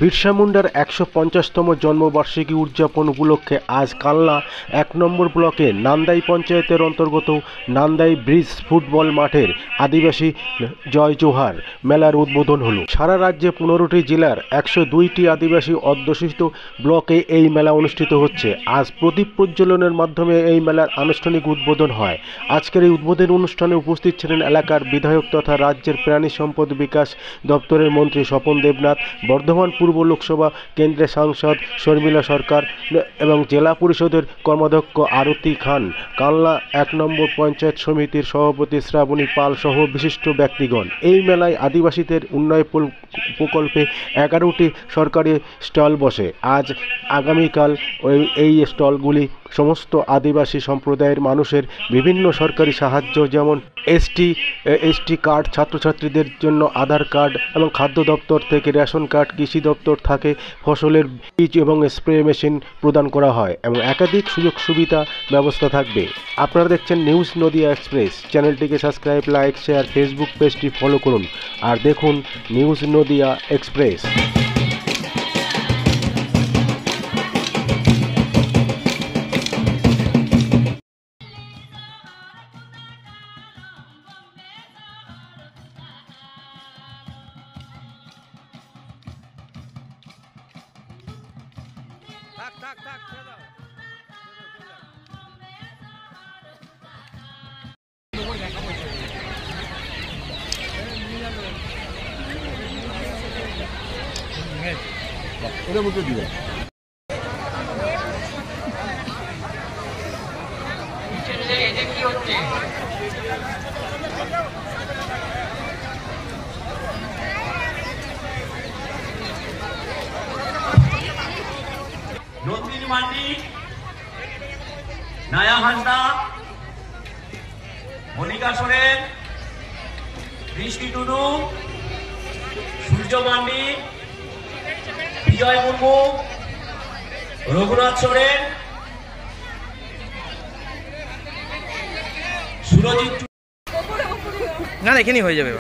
বিরসা মুন্ডার ১৫০তম জন্মবার্ষিকী উদযাপন উপলক্ষে আজ কালনা ১ নম্বর ব্লকে নান্দাই পঞ্চায়েতের অন্তর্গত নান্দাই ব্রিজ ফুটবল মাঠের আদিবাসী জয় জোহার মেলার উদ্বোধন হলো। সারা রাজ্যে ১৫টি জেলার ১০২টি আদিবাসী অধ্যুষিত ব্লকে এই মেলা অনুষ্ঠিত হচ্ছে। আজ প্রদীপ প্রজ্বলনের মাধ্যমে এই মেলার আনুষ্ঠানিক উদ্বোধন হয়। আজকের এই উদ্বোধন অনুষ্ঠানে উপস্থিত ছিলেন এলাকার বিধায়ক তথা রাজ্যের প্রাণী সম্পদ বিকাশ দপ্তরের মন্ত্রী স্বপন দেবনাথ, বর্ধমান পূর্ব লোকসভা কেন্দ্রের সাংসদ শর্মিলা সরকার এবং জেলা পরিষদের কর্মাধ্যক্ষ আরতি খান, কালনা ১ নম্বর পঞ্চায়েত সমিতির সভাপতি শ্রাবণী পাল সহ বিশিষ্ট ব্যক্তিগণ। এই মেলায় আদিবাসীদের উন্নয়ন প্রকল্পে ১১টি সরকারি স্টল বসে। আজ আগামীকাল এই স্টলগুলি সমস্ত আদিবাসী সম্প্রদায়ের মানুষের বিভিন্ন সরকারি সাহায্য, যেমন এসটি কার্ড, ছাত্রছাত্রীদের জন্য আধার কার্ড এবং খাদ্য দপ্তর থেকে রেশন কার্ড, কৃষি দপ্তর থেকে ফসলের বীজ এবং স্প্রে মেশিন প্রদান করা হয় এবং একাধিক সুযোগ সুবিধা ব্যবস্থা থাকবে। আপনারা দেখছেন নিউজ নদিয়া এক্সপ্রেস। চ্যানেলটিকে সাবস্ক্রাইব, লাইক, শেয়ার, ফেসবুক পেজটি ফলো করুন আর দেখুন নিউজ নদিয়া এক্সপ্রেস। ওদের মধ্যে দিবে নন্দিনী মান্ডি, নায়া হাসদা, মনিকা সোরেন, বৃষ্টি টুডু, সূর্য মান্ডি, বিজয় মুর্মু, রঘুনাথ সোরেন, সুরজিৎ না এখানেই হয়ে যাবে।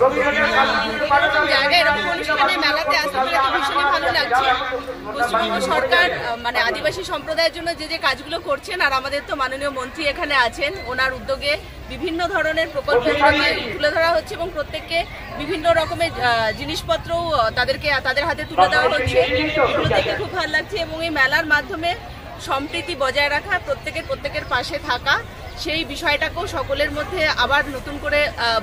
পশ্চিমবঙ্গ সরকার মানে আদিবাসী সম্প্রদায়ের জন্য যে কাজগুলো করছেন, আর আমাদের তো মাননীয় মন্ত্রী এখানে আছেন, ওনার উদ্যোগে বিভিন্ন ধরনের প্রকল্প তুলে ধরা হচ্ছে এবং প্রত্যেককে বিভিন্ন রকমের জিনিসপত্রও তাদের হাতে তুলে দেওয়া হচ্ছে। এগুলো দেখে খুব ভালো লাগছে এবং এই মেলার মাধ্যমে সম্প্রীতি বজায় রাখা, প্রত্যেকের পাশে থাকা, সেই বিষয়টাকেও সকলের মধ্যে আবার নতুন করে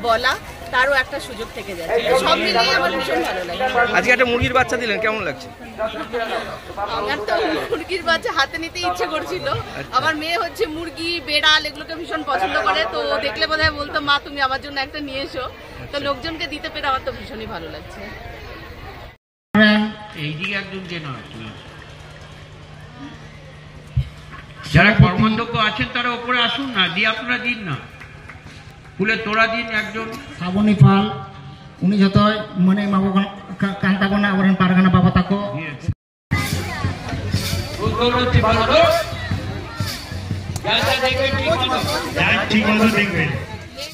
বলা, তারও একটা সুযোগ থেকে যাচ্ছে। সব মিলিয়ে আমার ভীষণ ভালো লাগে। আজকে একটা মুরগির বাচ্চা দিলেন, কেমন লাগছে? আমার তো মুরগির বাচ্চা হাতে নিতে ইচ্ছে করছিল। আমার মেয়ে হচ্ছে মুরগি, বেড়াল এগুলোকে ভীষণ পছন্দ করে, তো দেখলে বোধহয় বলতো মা তুমি আমার জন্য একটা নিয়ে এসো। তো লোকজনকে দিতে পেরে আমার তো ভীষণই ভালো লাগছে। এইদিকে একজন যে নয়, যারা কর্মযোগ্য আছেন তারা উপরে আসুন না, দিয়ে আপনারা দিন না, ফুলে তোড়া দিন। একজন শ্রাবণী পাল, উনি যত মানে